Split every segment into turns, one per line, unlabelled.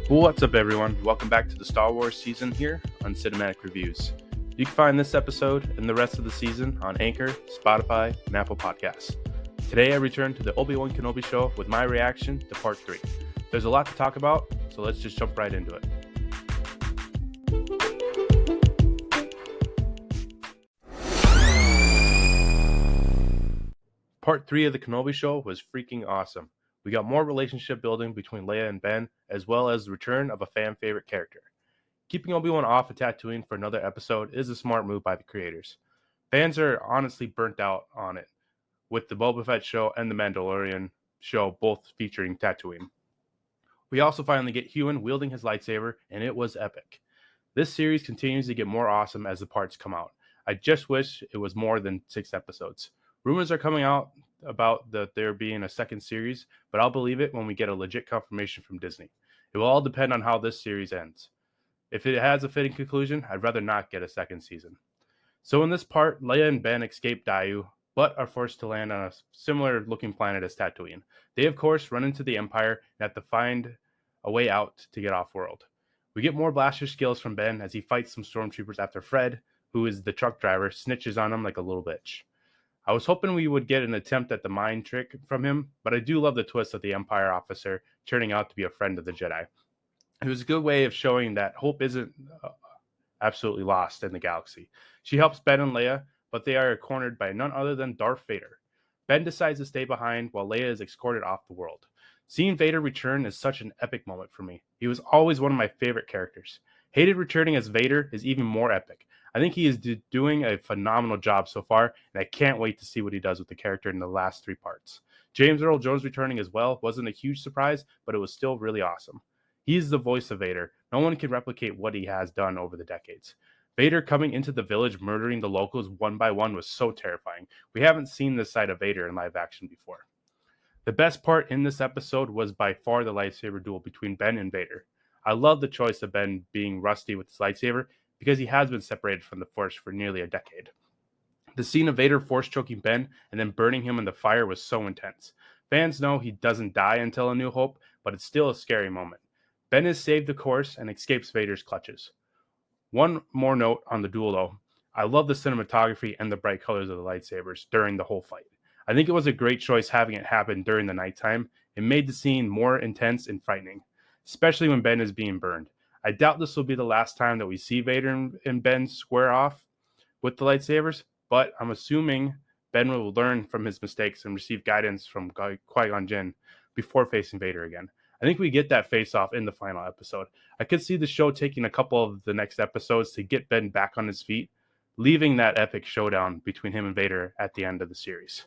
What's up, everyone? Welcome back to the Star Wars season here on Cinematic Reviews. You can find this episode and the rest of the season on Anchor, Spotify, and Apple Podcasts. Today I return to the Obi-Wan Kenobi show with my reaction to Part 3. There's a lot to talk about, so let's just jump right into it. Part 3 of the Kenobi show was freaking awesome. We got more relationship building between Leia and Ben, as well as the return of a fan favorite character. Keeping Obi-Wan off of Tatooine for another episode is a smart move by the creators. Fans are honestly burnt out on it, with the Boba Fett show and the Mandalorian show both featuring Tatooine. We also finally get Ewan wielding his lightsaber, and it was epic. This series continues to get more awesome as the parts come out. I just wish it was more than 6 episodes. Rumors are coming out about there being a second series, but I'll believe it when we get a legit confirmation from Disney. It will all depend on how this series ends. If it has a fitting conclusion, I'd rather not get a second season. So in this part, Leia and Ben escape Daiyu, but are forced to land on a similar looking planet as Tatooine. They of course run into the Empire and have to find a way out to get off-world. We get more blaster skills from Ben as he fights some stormtroopers after Fred, who is the truck driver, snitches on him like a little bitch. I was hoping we would get an attempt at the mind trick from him, but I do love the twist of the Empire officer turning out to be a friend of the Jedi. It was a good way of showing that hope isn't absolutely lost in the galaxy. She helps Ben and Leia, but they are cornered by none other than Darth Vader. Ben decides to stay behind while Leia is escorted off the world. Seeing Vader return is such an epic moment for me. He was always one of my favorite characters. Hayden returning as Vader is even more epic. I think he is doing a phenomenal job so far, and I can't wait to see what he does with the character in the last 3 parts. James Earl Jones returning as well wasn't a huge surprise, but it was still really awesome. He's the voice of Vader. No one can replicate what he has done over the decades. Vader coming into the village murdering the locals one by one was so terrifying. We haven't seen this side of Vader in live action before. The best part in this episode was by far the lightsaber duel between Ben and Vader. I love the choice of Ben being rusty with his lightsaber because he has been separated from the Force for nearly a decade. The scene of Vader force choking Ben and then burning him in the fire was so intense. Fans know he doesn't die until A New Hope, but it's still a scary moment. Ben has saved the course and escapes Vader's clutches. One more note on the duel though. I love the cinematography and the bright colors of the lightsabers during the whole fight. I think it was a great choice having it happen during the nighttime. It made the scene more intense and frightening, especially when Ben is being burned. I doubt this will be the last time that we see Vader and Ben square off with the lightsabers, but I'm assuming Ben will learn from his mistakes and receive guidance from Qui-Gon Jinn before facing Vader again. I think we get that face-off in the final episode. I could see the show taking a couple of the next episodes to get Ben back on his feet, leaving that epic showdown between him and Vader at the end of the series.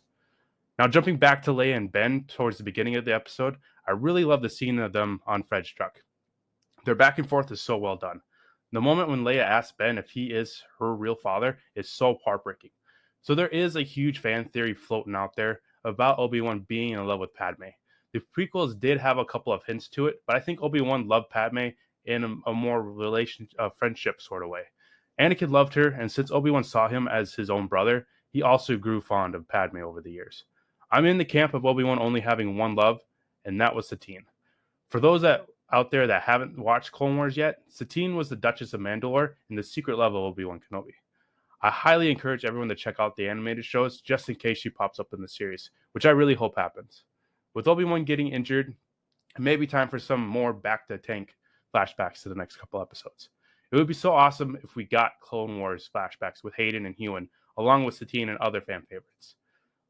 Now, jumping back to Leia and Ben towards the beginning of the episode, I really love the scene of them on Fred's truck. Their back and forth is so well done. The moment when Leia asks Ben if he is her real father is so heartbreaking. So there is a huge fan theory floating out there about Obi-Wan being in love with Padme. The prequels did have a couple of hints to it, but I think Obi-Wan loved Padme in a more friendship sort of way. Anakin loved her, and since Obi-Wan saw him as his own brother, he also grew fond of Padme over the years. I'm in the camp of Obi-Wan only having one love, and that was Satine. For those out there that haven't watched Clone Wars yet, Satine was the Duchess of Mandalore and the secret love of Obi-Wan Kenobi. I highly encourage everyone to check out the animated shows just in case she pops up in the series, which I really hope happens. With Obi-Wan getting injured, it may be time for some more back-to-tank flashbacks to the next couple episodes. It would be so awesome if we got Clone Wars flashbacks with Hayden and Ewan, along with Satine and other fan favorites.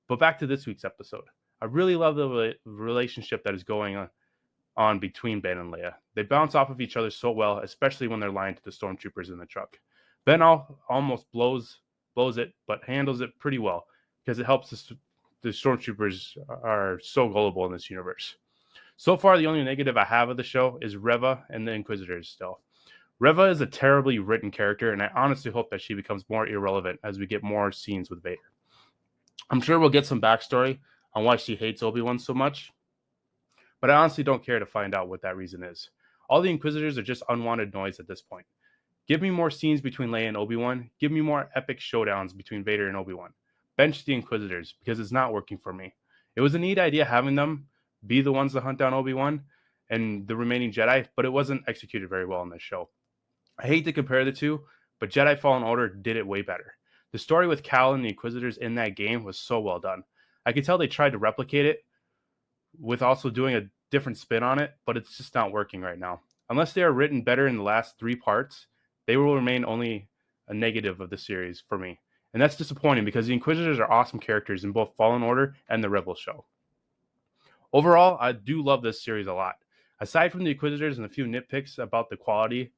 But back to this week's episode. I really love the relationship that is going on between Ben and Leia. They bounce off of each other so well, especially when they're lying to the stormtroopers in the truck. Ben almost blows it, but handles it pretty well because it helps the stormtroopers are so gullible in this universe. So far, the only negative I have of the show is Reva and the Inquisitors still. Reva is a terribly written character, and I honestly hope that she becomes more irrelevant as we get more scenes with Vader. I'm sure we'll get some backstory on why she hates Obi-Wan so much, but I honestly don't care to find out what that reason is. All the Inquisitors are just unwanted noise at this point. Give me more scenes between Leia and Obi-Wan. Give me more epic showdowns between Vader and Obi-Wan. Bench the Inquisitors, because it's not working for me. It was a neat idea having them be the ones to hunt down Obi-Wan, and the remaining Jedi, but it wasn't executed very well in this show. I hate to compare the two, but Jedi Fallen Order did it way better. The story with Cal and the Inquisitors in that game was so well done. I could tell they tried to replicate it with also doing a different spin on it, but it's just not working right now. Unless they are written better in the last 3 parts, they will remain only a negative of the series for me. And that's disappointing because the Inquisitors are awesome characters in both Fallen Order and the Rebels show. Overall, I do love this series a lot. Aside from the Inquisitors and a few nitpicks about the quality,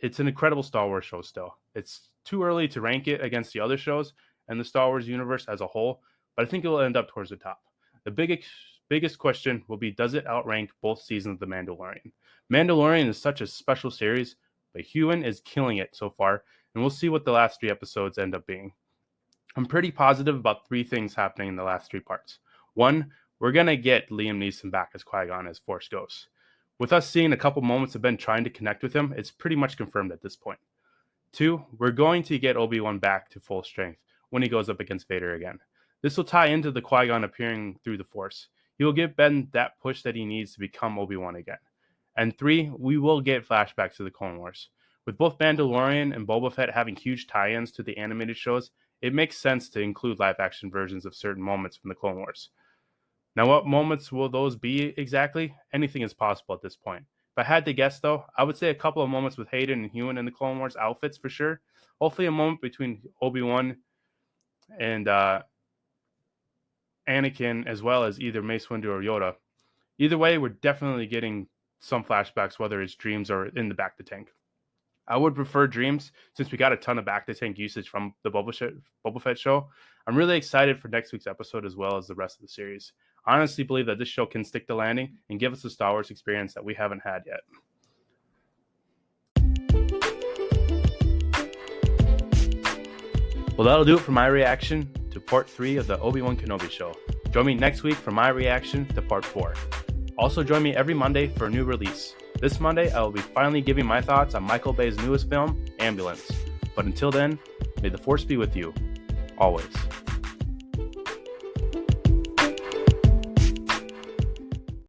it's an incredible Star Wars show still. It's too early to rank it against the other shows and the Star Wars universe as a whole, but I think it will end up towards the top. The biggest question will be, does it outrank both seasons of The Mandalorian? Mandalorian is such a special series, but Ewan is killing it so far, and we'll see what the last 3 episodes end up being. I'm pretty positive about 3 things happening in the last 3 parts. 1, we're going to get Liam Neeson back as Qui-Gon as Force Ghost. With us seeing a couple moments of Ben trying to connect with him, it's pretty much confirmed at this point. 2, we're going to get Obi-Wan back to full strength when he goes up against Vader again. This will tie into the Qui-Gon appearing through the Force. He will give Ben that push that he needs to become Obi-Wan again. And 3, we will get flashbacks to the Clone Wars. With both Mandalorian and Boba Fett having huge tie-ins to the animated shows, it makes sense to include live-action versions of certain moments from the Clone Wars. Now, what moments will those be exactly? Anything is possible at this point. If I had to guess, though, I would say a couple of moments with Hayden and Ewan in the Clone Wars outfits for sure. Hopefully a moment between Obi-Wan and Anakin, as well as either Mace Windu or Yoda. Either way, we're definitely getting some flashbacks, whether it's dreams or in the Back to Tank. I would prefer dreams since we got a ton of Back to Tank usage from the Boba Fett show. I'm really excited for next week's episode as well as the rest of the series. I honestly believe that this show can stick the landing and give us a Star Wars experience that we haven't had yet. Well, that'll do it for my reaction to Part 3 of the Obi-Wan Kenobi show. Join me next week for my reaction to Part 4. Also join me every Monday for a new release. This Monday, I will be finally giving my thoughts on Michael Bay's newest film, Ambulance. But until then, may the Force be with you, always.